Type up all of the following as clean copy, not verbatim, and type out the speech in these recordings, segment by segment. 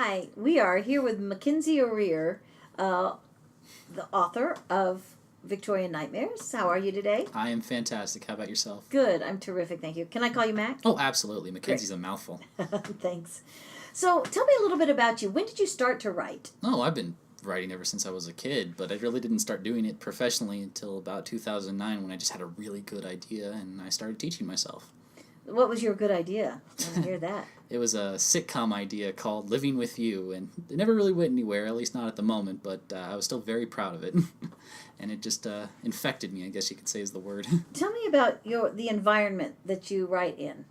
Hi, we are here with Mackenzie O'Rear, uh, the author of Victorian Nightmares. How are you today? I am fantastic. How about yourself? Good, I'm terrific, thank you. Can I call you Mac? Oh, absolutely. Great. Mackenzie's a mouthful. Thanks. So, tell me a little bit about you. When did you start to write? Oh, I've been writing ever since I was a kid, but I really didn't start doing it professionally until about 2009 when I just had a really good idea and I started teaching myself. What was your good idea? I want to hear that. It was a sitcom idea called Living with You, and it never really went anywhere, at least not at the moment, but I was still very proud of it. And it just infected me, I guess you could say is the word. Tell me about the environment that you write in.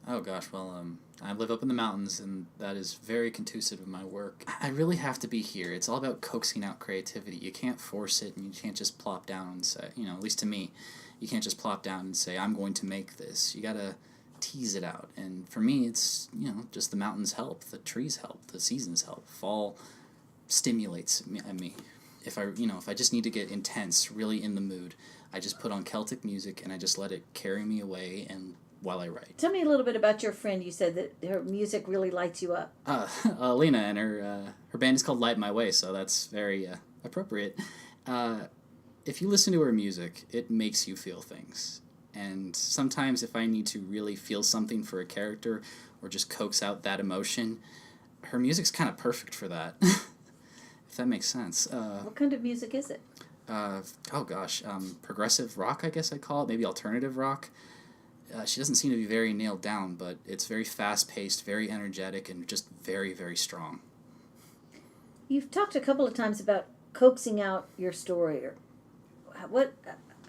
Oh gosh, well, I live up in the mountains, and that is very conducive to my work. I really have to be here. It's all about coaxing out creativity. You can't force it, and you can't just plop down and say, at least to me, you can't just plop down and say, I'm going to make this. You gotta tease it out. And for me, it's, just the mountains help, the trees help, the seasons help. Fall stimulates me. If I just need to get intense, really in the mood, I just put on Celtic music and I just let it carry me away and while I write. Tell me a little bit about your friend. You said that her music really lights you up. Lena, and her band is called Light My Way, so that's very appropriate. If you listen to her music, it makes you feel things. And sometimes if I need to really feel something for a character or just coax out that emotion, her music's kind of perfect for that, if that makes sense. What kind of music is it? Progressive rock, I guess I'd call it, maybe alternative rock. She doesn't seem to be very nailed down, but it's very fast-paced, very energetic, and just very, very strong. You've talked a couple of times about coaxing out your story.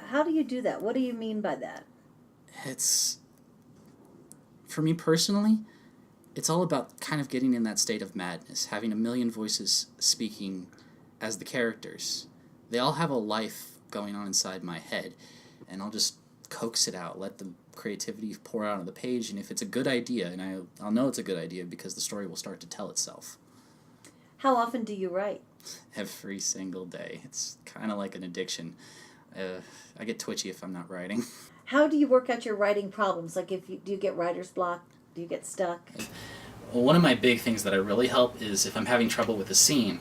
How do you do that? What do you mean by that? For me personally, it's all about kind of getting in that state of madness, having a million voices speaking as the characters. They all have a life going on inside my head, and I'll just coax it out, let the creativity pour out on the page, and if it's a good idea, and I'll know it's a good idea because the story will start to tell itself. How often do you write? Every single day. It's kind of like an addiction. I get twitchy if I'm not writing. How do you work out your writing problems? Like, do you get writer's block? Do you get stuck? Well, one of my big things that I really help is if I'm having trouble with a scene,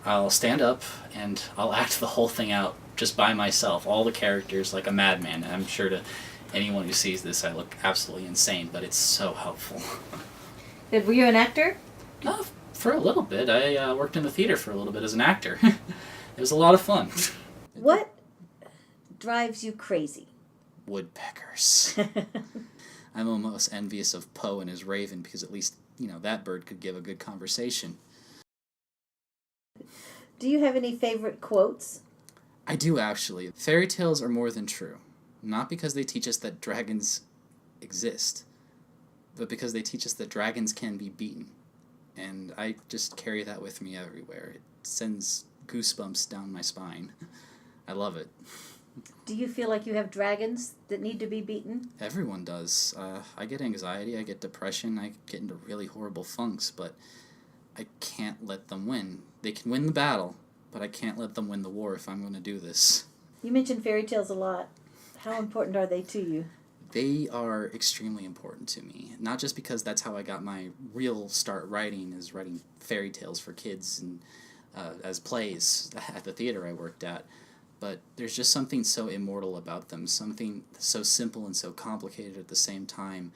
I'll stand up and I'll act the whole thing out just by myself, all the characters like a madman. And I'm sure to anyone who sees this I look absolutely insane, but it's so helpful. Good. Were you an actor? For a little bit. I worked in the theater for a little bit as an actor. It was a lot of fun. What drives you crazy? Woodpeckers. I'm almost envious of Poe and his raven because at least, that bird could give a good conversation. Do you have any favorite quotes? I do, actually. Fairy tales are more than true. Not because they teach us that dragons exist, but because they teach us that dragons can be beaten. And I just carry that with me everywhere. It sends goosebumps down my spine. I love it. Do you feel like you have dragons that need to be beaten? Everyone does. I get anxiety, I get depression, I get into really horrible funks, but I can't let them win. They can win the battle, but I can't let them win the war if I'm going to do this. You mentioned fairy tales a lot. How important are they to you? They are extremely important to me. Not just because that's how I got my real start writing, is writing fairy tales for kids and as plays at the theater I worked at, but there's just something so immortal about them, something so simple and so complicated at the same time,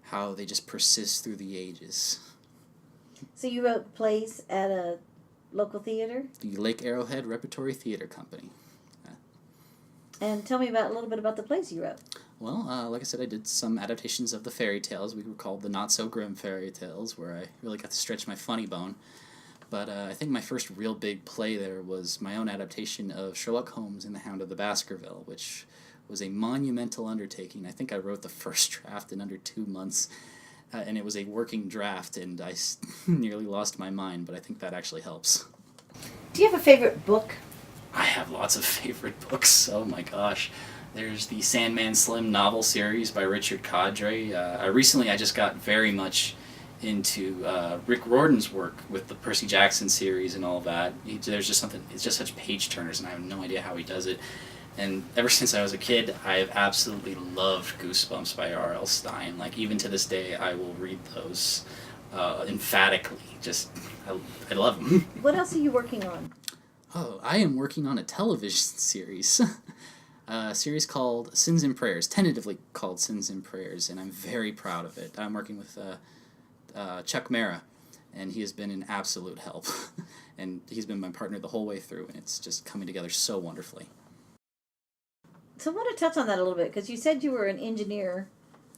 how they just persist through the ages. So you wrote plays at a local theater? The Lake Arrowhead Repertory Theater Company. And tell me a little bit about the plays you wrote. Well, like I said, I did some adaptations of the fairy tales. We were called the Not-So-Grim Fairy Tales, where I really got to stretch my funny bone. But I think my first real big play there was my own adaptation of Sherlock Holmes and the Hound of the Baskerville, which was a monumental undertaking. I think I wrote the first draft in under 2 months, and it was a working draft, and I nearly lost my mind, but I think that actually helps. Do you have a favorite book? I have lots of favorite books. Oh my gosh. There's the Sandman Slim novel series by Richard Cadre. I just got very much into Rick Riordan's work with the Percy Jackson series and all that. There's just something, it's just such page turners, and I have no idea how he does it. And ever since I was a kid, I have absolutely loved Goosebumps by R.L. Stine. Like, even to this day, I will read those emphatically. Just, I love them. What else are you working on? Oh, I am working on a television series. A series called Sins and Prayers, tentatively called Sins and Prayers, and I'm very proud of it. I'm working with Chuck Mara, and he has been an absolute help. And he's been my partner the whole way through, and it's just coming together so wonderfully. So I want to touch on that a little bit, because you said you were an engineer.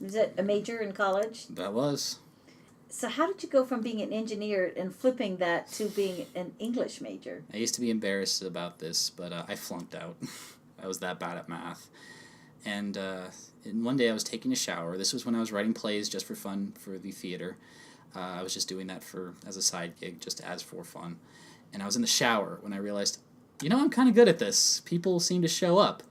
Was that a major in college? That was. So how did you go from being an engineer and flipping that to being an English major? I used to be embarrassed about this, but I flunked out. I was that bad at math. And one day I was taking a shower. This was when I was writing plays just for fun for the theater. I was just doing that as a side gig, just as for fun. And I was in the shower when I realized, I'm kind of good at this. People seem to show up.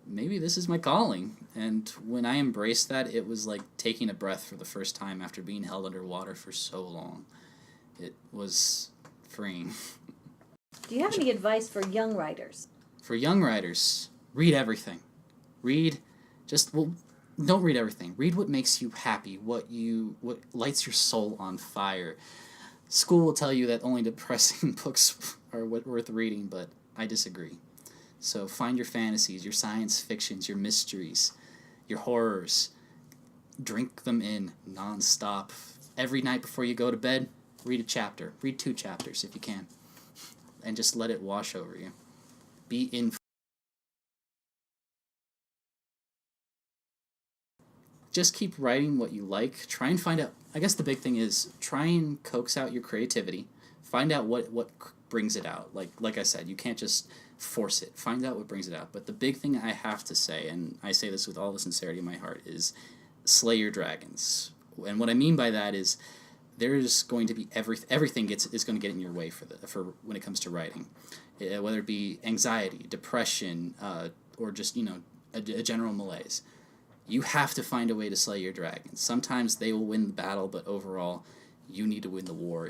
Maybe this is my calling. And when I embraced that, it was like taking a breath for the first time after being held underwater for so long. It was freeing. Do you have any advice for young writers? For young writers, read everything. Don't read everything. Read what makes you happy, what lights your soul on fire. School will tell you that only depressing books are worth reading, but I disagree. So find your fantasies, your science fictions, your mysteries, your horrors. Drink them in nonstop. Every night before you go to bed, read a chapter. Read 2 chapters if you can. And just let it wash over you. Be in. Just keep writing what you like. Try and find out. I guess the big thing is try and coax out your creativity. Find out what brings it out. Like I said, you can't just force it. Find out what brings it out. But the big thing I have to say, and I say this with all the sincerity in my heart, is slay your dragons. And what I mean by that is there's going to be everything is going to get in your way for when it comes to writing, whether it be anxiety, depression, or just a general malaise. You have to find a way to slay your dragons. Sometimes they will win the battle, but overall, you need to win the war.